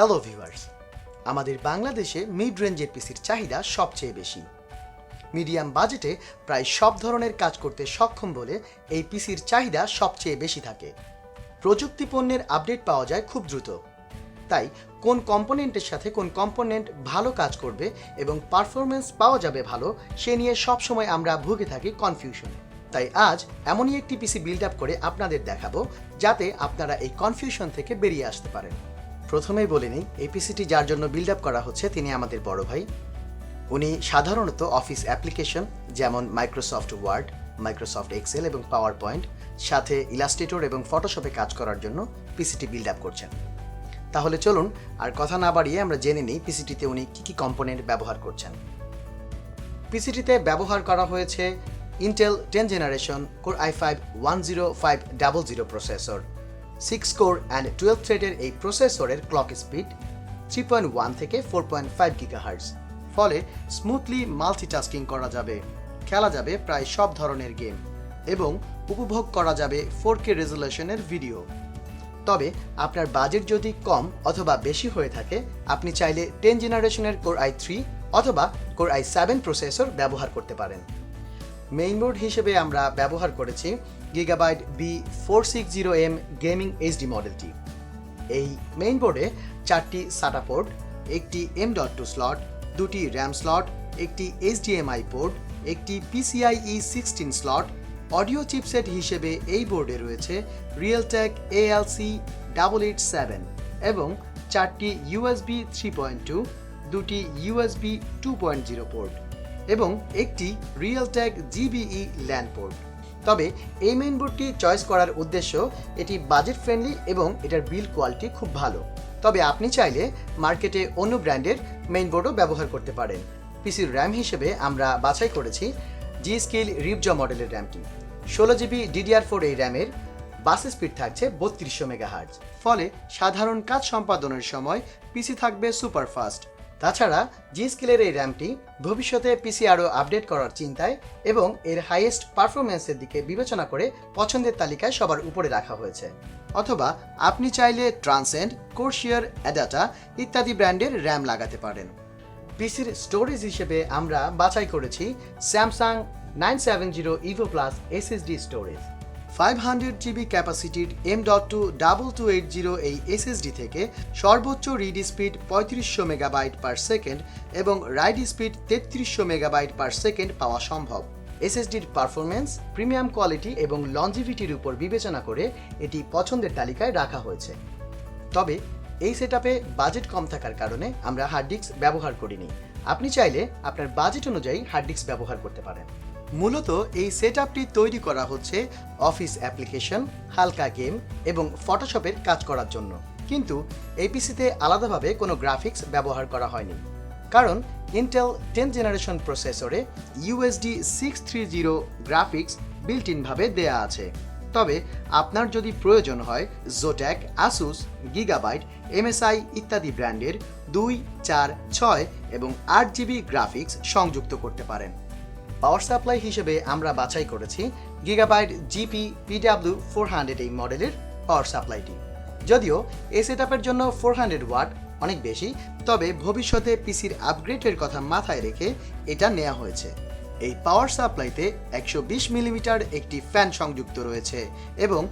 Hello viewers, আমাদের বাংলাদেশে mid রেঞ্জের পিসির চাহিদা সবচেয়ে বেশি। মিডিয়াম বাজেটে প্রায় সব ধরনের কাজ করতে সক্ষম বলে এই পিসির চাহিদা সবচেয়ে বেশি থাকে। প্রযুক্তি পণ্যের আপডেট পাওয়া যায় খুব দ্রুত, তাই কোন কম্পোনেন্টের সাথে কোন কম্পোনেন্ট ভালো কাজ করবে এবং পারফরমেন্স পাওয়া যাবে ভালো, সে নিয়ে সবসময় আমরা ভুগে থাকি কনফিউশনে। তাই আজ এমনই একটি পিসি বিল্ড আপ করে আপনাদের দেখাবো, যাতে আপনারা এই কনফিউশন থেকে বেরিয়ে আসতে পারেন। প্রথমেই বলে নিই, এই পিসিটি যার জন্য বিল্ড আপ করা হচ্ছে তিনি আমাদের বড় ভাই। উনি সাধারণত অফিস অ্যাপ্লিকেশন যেমন মাইক্রোসফট ওয়ার্ড, মাইক্রোসফট এক্সেল এবং পাওয়ার পয়েন্ট, সাথে ইলাস্ট্রেটর এবং ফটোশপে কাজ করার জন্য পিসিটি বিল্ড আপ করছেন। তাহলে চলুন আর কথা না বাড়িয়ে আমরা জেনে নিই পিসিটিতে উনি কী কম্পোনেন্ট ব্যবহার করছেন। পিসিটিতে ব্যবহার করা হয়েছে Intel 10 generation core i5 10500 processor, 6 core and 12 থ্রেডের এই প্রসেসরের ক্লক স্পিড 3.1 থেকে 4.5 গিগাহার্টজ। ফলে স্মুথলি মাল্টিটাস্কিং করা যাবে, খেলা যাবে প্রায় সব ধরনের গেম এবং উপভোগ করা যাবে 4K রেজোলিউশনের ভিডিও। তবে আপনার বাজেট যদি কম অথবা বেশি হয়ে থাকে, আপনি চাইলে 10 জেনারেশনের কোর i3 অথবা কোর i7 প্রসেসর ব্যবহার করতে পারেন। মেইনবোর্ড হিসেবে আমরা ব্যবহার করেছি Gigabyte B460M গেমিং এইচডি মডেলটি। এই মেইনবোর্ডে 4টি SATA পোর্ট, একটি M.2 স্লট, 2টি র্যাম স্লট, একটি HDMI পোর্ট, একটি PCIe 16 স্লট। অডিও চিপসেট হিসেবে এই বোর্ডে রয়েছে Realtek ALC887 এবং 4টি USB 3.2, 2টি USB 2.0 পোর্ট এবং একটি Realtek GBE LAN পোর্ট। তবে এই মেইনবোর্ডটি চয়েস করার উদ্দেশ্য, এটি বাজেট ফ্রেন্ডলি এবং এটার বিল্ড কোয়ালিটি খুব ভালো। তবে আপনি চাইলে মার্কেটে অন্য ব্র্যান্ডের মেইনবোর্ডও ব্যবহার করতে পারেন। পিসির র্যাম হিসেবে আমরা বাছাই করেছি G.Skill Ripjaws মডেলের র্যামটি। 16GB DDR4 এই র্যামের বাস স্পিড থাকছে 3200 মেগাহার্টজ। ফলে সাধারণ কাজ সম্পাদনের সময় পিসি থাকবে সুপার ফাস্ট। তাছাড়া G.Skill'ের এই র্যামটি ভবিষ্যতে পিসি আরও আপডেট করার চিন্তায় এবং এর হাইয়েস্ট পারফরমেন্সের দিকে বিবেচনা করে পছন্দের তালিকায় সবার উপরে রাখা হয়েছে। অথবা আপনি চাইলে ট্রান্সেন্ড, কোর্সিয়ার, অ্যাডাটা ইত্যাদি ব্র্যান্ডের র্যাম লাগাতে পারেন। পিসির স্টোরেজ হিসেবে আমরা বাছাই করেছি Samsung 970 EVO Plus SSD storage. 500GB ক্যাপাসিটির M.2 2280 এই SSD থেকে সর্বোচ্চ read speed 3500 megabyte per second এবং write speed 3300 megabyte per second পাওয়া সম্ভব। SSDর পারফরমেন্স, প্রিমিয়াম কোয়ালিটি এবং লঞ্জিভিটির উপর বিবেচনা করে এটি পছন্দের তালিকায় রাখা হয়েছে। তবে এই সেটআপে বাজেট কম থাকার কারণে আমরা হার্ড ডিস্ক ব্যবহার করিনি। আপনি চাইলে আপনার বাজেট অনুযায়ী হার্ড ডিস্ক ব্যবহার করতে পারেন। মূলত এই সেটআপটি তৈরি করা হচ্ছে অফিস অ্যাপ্লিকেশন, হালকা গেম এবং ফটোশপের কাজ করার জন্য। কিন্তু এই পিসিতে আলাদাভাবে কোনো গ্রাফিক্স ব্যবহার করা হয়নি, কারণ ইন্টেল 10 জেনারেশন প্রসেসরে USD 630 গ্রাফিক্স বিল্ট ইনভাবে দেয়া আছে। তবে আপনার যদি প্রয়োজন হয়, Zotac, ASUS, Gigabyte, MSI ইত্যাদি ব্র্যান্ডের 2, 4, 6 এবং 8GB গ্রাফিক্স সংযুক্ত করতে পারেন। পাওয়ার সাপ্লাই হিসেবে আমরা বাছাই করেছি Gigabyte GP-PW400 এই মডেলের পাওয়ার সাপ্লাইটি। যদিও এই সেটআপের জন্য 400 ওয়াট অনেক বেশি, তবে ভবিষ্যতে পিসির আপগ্রেডের কথা মাথায় রেখে এটা নেওয়া হয়েছে। এই পাওয়ার সাপ্লাইতে 120 মিলিমিটার একটি ফ্যান সংযুক্ত রয়েছে এবং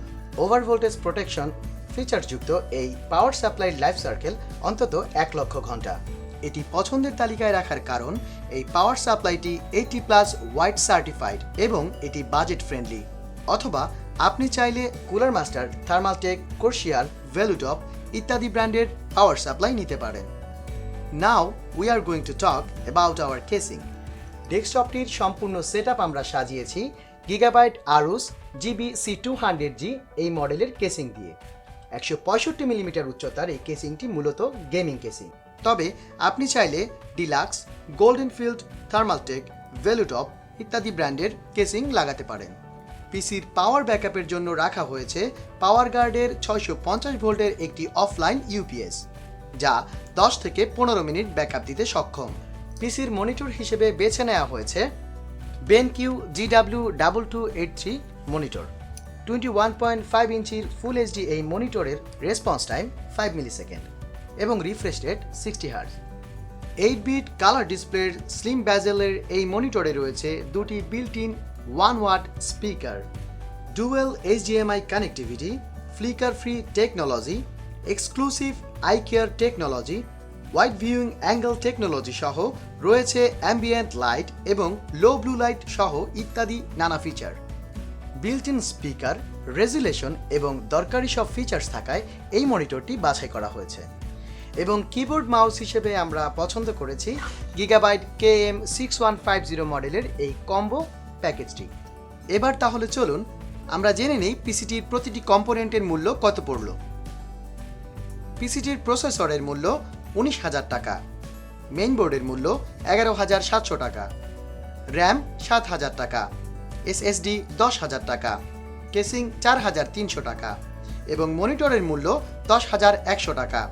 ওভার ভোল্টেজ প্রোটেকশন ফিচারযুক্ত এই পাওয়ার সাপ্লাইয়ের লাইফ সার্কেল অন্তত 1 লক্ষ ঘন্টা। এটি পছন্দের তালিকায় রাখার কারণ এই পাওয়ার সাপ্লাইটি 80+ ওয়াইট সার্টিফাইড এবং এটি বাজেট ফ্রেন্ডলি। অথবা আপনি চাইলে কুলার মাস্টার, থার্মালটেক, কোর্সিয়ার, ভেলুটপ ইত্যাদি ব্র্যান্ডের পাওয়ার সাপ্লাই নিতে পারেন। Now we are going to talk about our casing. ডেস্কটপটির সম্পূর্ণ সেটআপ আমরা সাজিয়েছি Gigabyte AORUS GB-C200G এই মডেলের কেসিং দিয়ে। 165 মিলিমিটার উচ্চতার এই কেসিংটি মূলত গেমিং কেসিং। তবে আপনি চাইলে ডিলাক্স, গোল্ডেন ফিল্ড, থার্মালটেক, ভেলুটপ ইত্যাদি ব্র্যান্ডের কেসিং লাগাতে পারেন। পিসির পাওয়ার ব্যাকআপের জন্য রাখা হয়েছে পাওয়ার গার্ডের 650 ভোল্টের একটি অফলাইন UPS, যা 10 থেকে 15 মিনিট ব্যাকআপ দিতে সক্ষম। পিসির মনিটর হিসেবে বেছে নেওয়া হয়েছে BenQ GW2283 মনিটর। 21.5 ইঞ্চির ফুল HD এই মনিটরের রেসপন্স টাইম 5 মিলিসেকেন্ড। এবং রিফ্রেশ রেট 60 হার্জ। 8-বিট কালার ডিসপ্লের স্লিম ব্যাজেলের এই মনিটরে রয়েছে দুটি built in 1 watt speaker, dual HDMI connectivity, flicker free technology, exclusive eye care technology, wide viewing angle technology সহ রয়েছে অ্যাম্বিয়েন্ট লাইট এবং লো ব্লু লাইট সহ ইত্যাদি নানা feature. Built in speaker, resolution এবং দরকারি সব ফিচার্স থাকায় এই মনিটরটি বাছাই করা হয়েছে। এবং কিবোর্ড মাউস হিসেবে আমরা পছন্দ করেছি Gigabyte KM6150 মডেলের এই কম্বো প্যাকেজটি। এবার তাহলে চলুন আমরা জেনে নেই পিসিটির প্রতিটি কম্পোনেন্টের মূল্য কত পড়ল। পিসিটির প্রসেসরের মূল্য 19,000 টাকা, মেইনবোর্ডের মূল্য 11,700 টাকা, র্যাম 7,000 টাকা, SSD 10,000 টাকা, কেসিং 4,300 টাকা এবং মনিটরের মূল্য 10,100 টাকা,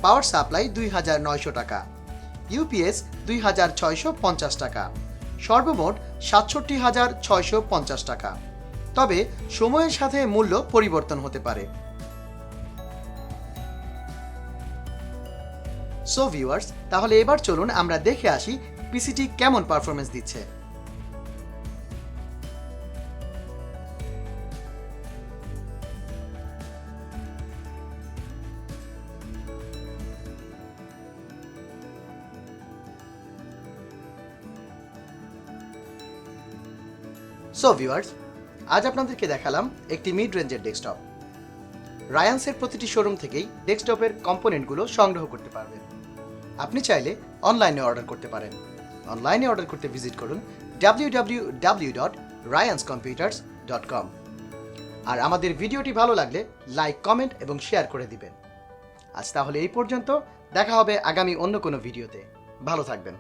পাওয়ার সাপ্লাই 2,900 টাকা, ইউপিএস 2,650 টাকা, সর্বমোট 67,650 টাকা। তবে সময়ের সাথে মূল্য পরিবর্তন হতে পারে। সো ভিউয়ার্স, তাহলে এবার চলুন আমরা দেখে আসি পিসিটি কেমন পারফরমেন্স দিচ্ছে। সো ভিউয়ার্স, আজ আপনাদেরকে দেখালাম একটি মিড রেঞ্জের ডেস্কটপ। রায়ান্সের প্রতিটি শোরুম থেকেই ডেস্কটপের কম্পোনেন্টগুলো সংগ্রহ করতে পারবেন। আপনি চাইলে অনলাইনে অর্ডার করতে পারেন। অনলাইনে অর্ডার করতে ভিজিট করুন www.ryanscomputers.com। আর আমাদের ভিডিওটি ভালো লাগলে লাইক, কমেন্ট এবং শেয়ার করে দিবেন। আজ তাহলে এই পর্যন্ত, দেখা হবে আগামী অন্য কোনো ভিডিওতে। ভালো থাকবেন।